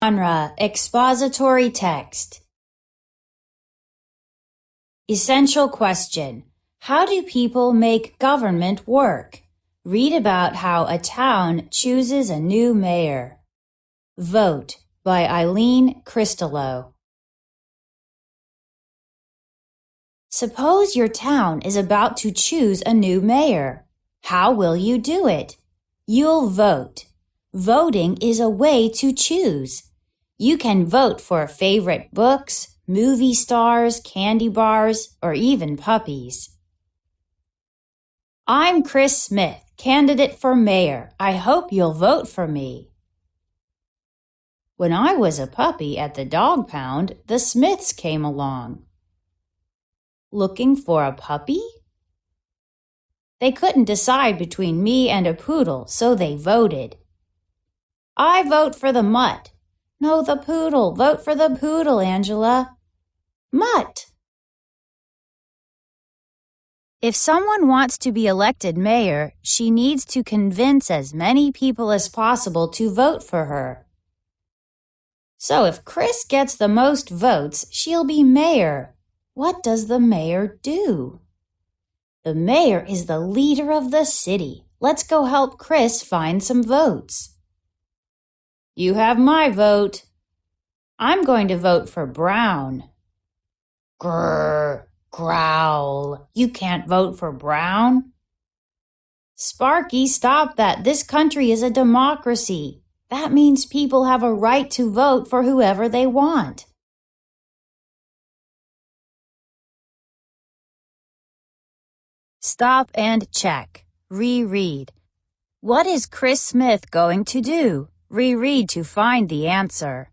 Genre: Expository text. Essential question: how do people make government work? Read about how a town chooses a new mayor. Vote by Eileen Cristello. Suppose your town is about to choose a new mayor. How will you do it? You'll vote. Voting is a way to choose. You can vote for favorite books, movie stars, candy bars, or even puppies. I'm Chris Smith, candidate for mayor. I hope you'll vote for me. When I was a puppy at the dog pound, the Smiths came along. Looking for a puppy? They couldn't decide between me and a poodle, so they voted. I vote for the mutt. No, the poodle. Vote for the poodle, Angela. Mutt. If someone wants to be elected mayor, she needs to convince as many people as possible to vote for her. So if Chris gets the most votes, she'll be mayor. What does the mayor do? The mayor is the leader of the city. Let's go help Chris find some votes. You have my vote. I'm going to vote for Brown. Grrr, growl. You can't vote for Brown. Sparky, stop that. This country is a democracy. That means people have a right to vote for whoever they want. Stop and check. Reread. What is Chris Smith going to do? Reread to find the answer.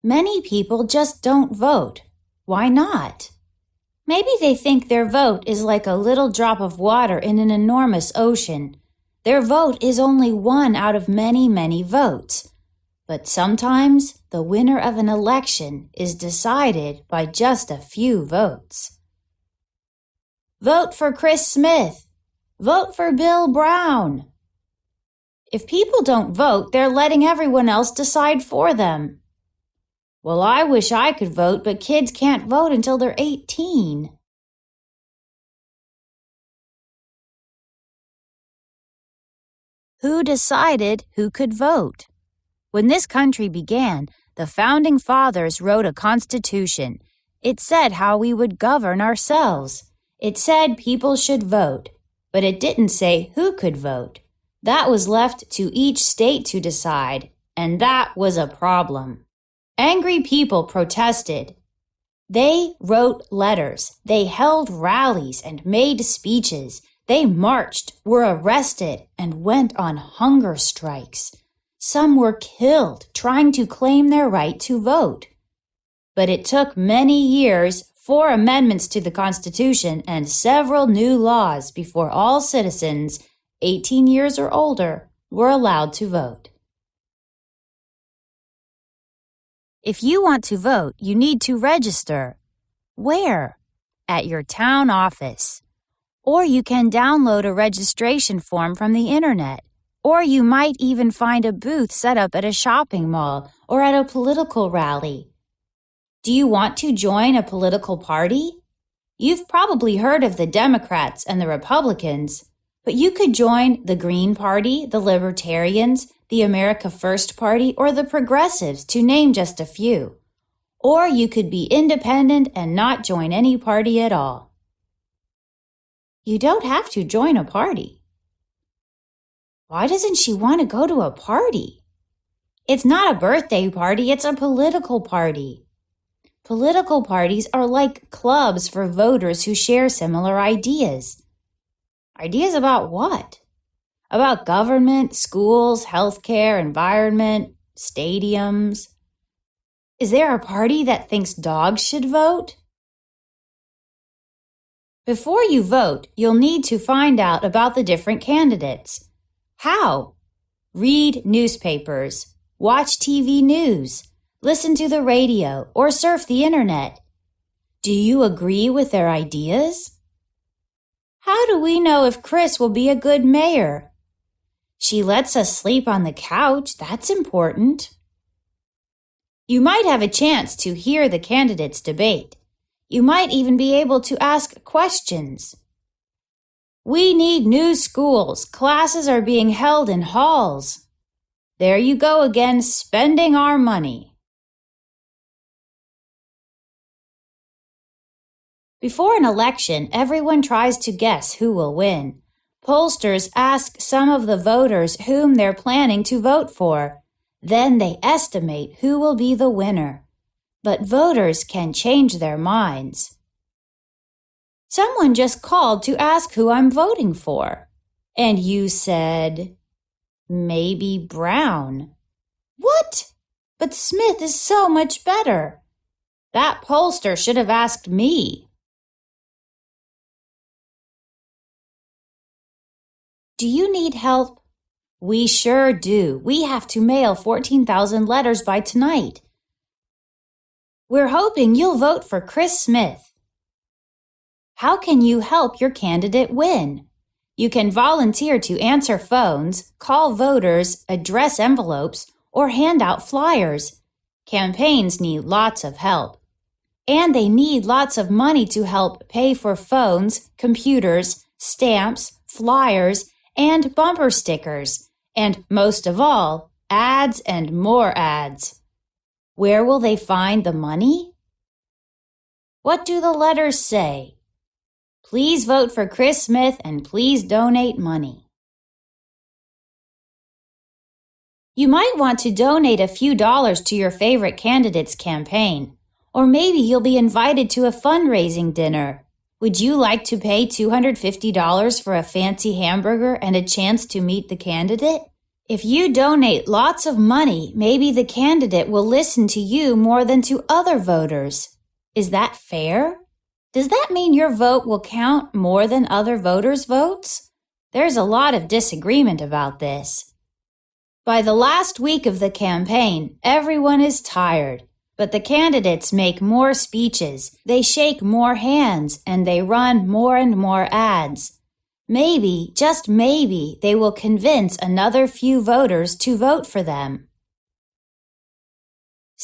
Many people just don't vote. Why not? Maybe they think their vote is like a little drop of water in an enormous ocean. Their vote is only one out of many, many votes. But sometimes the winner of an election is decided by just a few votes. Vote for Chris Smith. Vote for Bill Brown. If people don't vote, they're letting everyone else decide for them. Well, I wish I could vote, but kids can't vote until they're 18. Who decided who could vote? When this country began, the Founding Fathers wrote a constitution. It said how we would govern ourselves. It said people should vote, but it didn't say who could vote. That was left to each state to decide, and that was a problem. Angry people protested. They wrote letters. They held rallies and made speeches. They marched, were arrested, and went on hunger strikes. Some were killed trying to claim their right to vote. But it took many years, 4 amendments to the Constitution, and several new laws before all citizens, 18 years or older, were allowed to vote. If you want to vote, you need to register. Where? At your town office. Or you can download a registration form from the internet. Or you might even find a booth set up at a shopping mall or at a political rally. Do you want to join a political party? You've probably heard of the Democrats and the Republicans, but you could join the Green Party, the Libertarians, the America First Party, or the Progressives, to name just a few. Or you could be independent and not join any party at all. You don't have to join a party. Why doesn't she want to go to a party? It's not a birthday party, it's a political party. Political parties are like clubs for voters who share similar ideas. Ideas about what? About government, schools, healthcare, environment, stadiums. Is there a party that thinks dogs should vote? Before you vote, you'll need to find out about the different candidates. How? Read newspapers, watch TV news, listen to the radio, or surf the internet. Do you agree with their ideas? How do we know if Chris will be a good mayor? She lets us sleep on the couch. That's important. You might have a chance to hear the candidates debate. You might even be able to ask questions. We need new schools. Classes are being held in halls. There you go again, spending our money. Before an election, everyone tries to guess who will win. Pollsters ask some of the voters whom they're planning to vote for. Then they estimate who will be the winner. But voters can change their minds. Someone just called to ask who I'm voting for. And you said, maybe Brown. What? But Smith is so much better. That pollster should have asked me. Do you need help? We sure do. We have to mail 14,000 letters by tonight. We're hoping you'll vote for Chris Smith. How can you help your candidate win? You can volunteer to answer phones, call voters, address envelopes, or hand out flyers. Campaigns need lots of help. And they need lots of money to help pay for phones, computers, stamps, flyers, and bumper stickers. And most of all, ads and more ads. Where will they find the money? What do the letters say? Please vote for Chris Smith and please donate money. You might want to donate a few dollars to your favorite candidate's campaign, or maybe you'll be invited to a fundraising dinner. Would you like to pay $250 for a fancy hamburger and a chance to meet the candidate? If you donate lots of money, maybe the candidate will listen to you more than to other voters. Is that fair? Does that mean your vote will count more than other voters' votes? There's a lot of disagreement about this. By the last week of the campaign, everyone is tired, but the candidates make more speeches, they shake more hands, and they run more and more ads. Maybe, just maybe, they will convince another few voters to vote for them.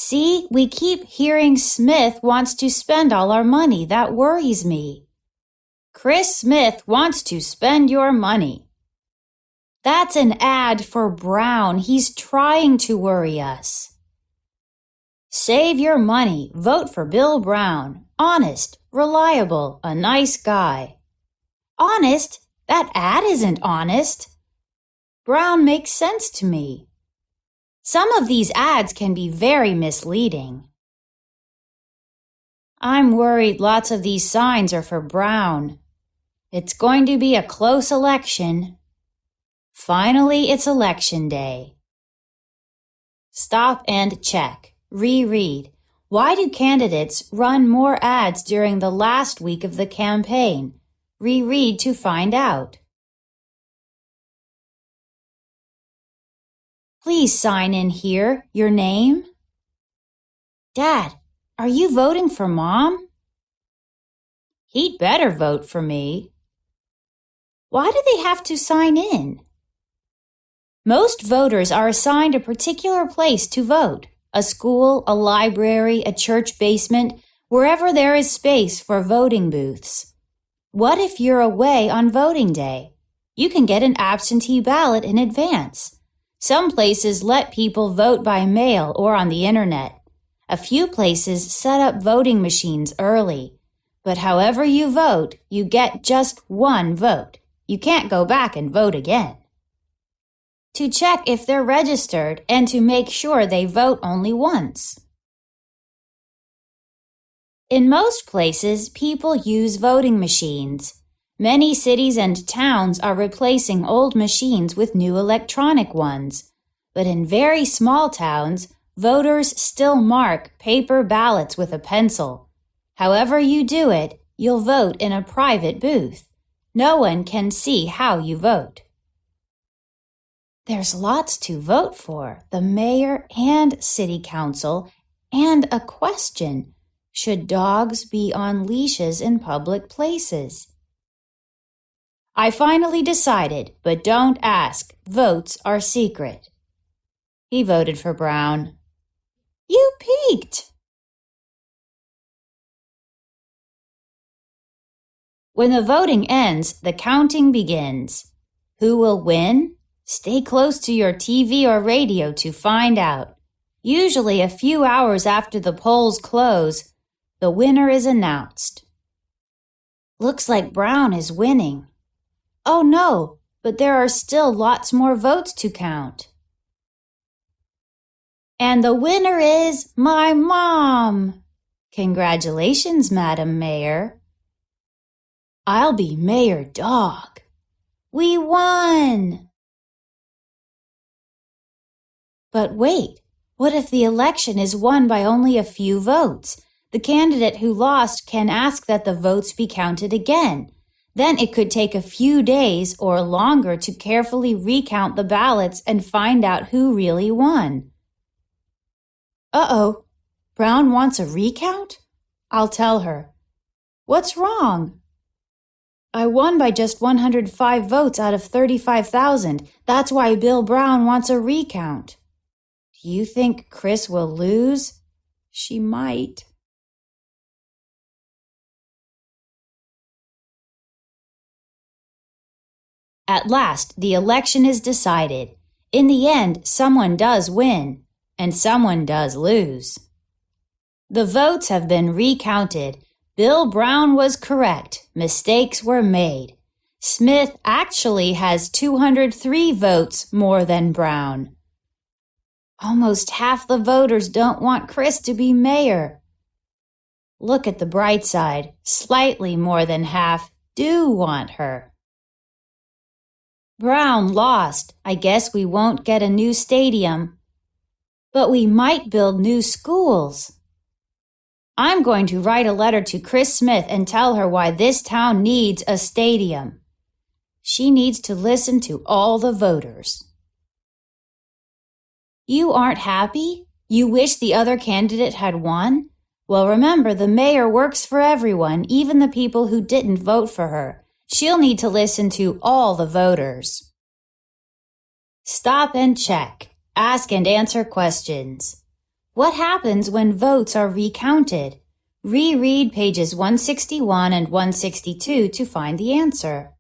See, we keep hearing Smith wants to spend all our money. That worries me. Chris Smith wants to spend your money. That's an ad for Brown. He's trying to worry us. Save your money. Vote for Bill Brown. Honest, reliable, a nice guy. Honest? That ad isn't honest. Brown makes sense to me. Some of these ads can be very misleading. I'm worried lots of these signs are for Brown. It's going to be a close election. Finally, it's election day. Stop and check. Reread. Why do candidates run more ads during the last week of the campaign? Reread to find out. Please sign in here. Your name? Dad, are you voting for Mom? He'd better vote for me. Why do they have to sign in? Most voters are assigned a particular place to vote. A school, a library, a church basement, wherever there is space for voting booths. What if you're away on voting day? You can get an absentee ballot in advance. Some places let people vote by mail or on the internet. A few places set up voting machines early. But however you vote, you get just one vote. You can't go back and vote again. To check if they're registered and to make sure they vote only once. In most places, people use voting machines. Many cities and towns are replacing old machines with new electronic ones. But in very small towns, voters still mark paper ballots with a pencil. However you do it, you'll vote in a private booth. No one can see how you vote. There's lots to vote for, the mayor and city council, and a question. Should dogs be on leashes in public places? I finally decided, but don't ask. Votes are secret. He voted for Brown. You peeked! When the voting ends, the counting begins. Who will win? Stay close to your TV or radio to find out. Usually a few hours after the polls close, the winner is announced. Looks like Brown is winning. Oh no, but there are still lots more votes to count. And the winner is my mom. Congratulations, Madam Mayor. I'll be Mayor Dog. We won! But wait, what if the election is won by only a few votes? The candidate who lost can ask that the votes be counted again. Then it could take a few days or longer to carefully recount the ballots and find out who really won. Uh-oh, Brown wants a recount? I'll tell her. What's wrong? I won by just 105 votes out of 35,000. That's why Bill Brown wants a recount. Do you think Chris will lose? She might. At last, the election is decided. In the end, someone does win, and someone does lose. The votes have been recounted. Bill Brown was correct. Mistakes were made. Smith actually has 203 votes more than Brown. Almost half the voters don't want Chris to be mayor. Look at the bright side. Slightly more than half do want her. Brown lost. I guess we won't get a new stadium. But we might build new schools. I'm going to write a letter to Chris Smith and tell her why this town needs a stadium. She needs to listen to all the voters. You aren't happy? You wish the other candidate had won? Well, remember, the mayor works for everyone, even the people who didn't vote for her. She'll need to listen to all the voters. Stop and check. Ask and answer questions. What happens when votes are recounted? Reread pages 161 and 162 to find the answer.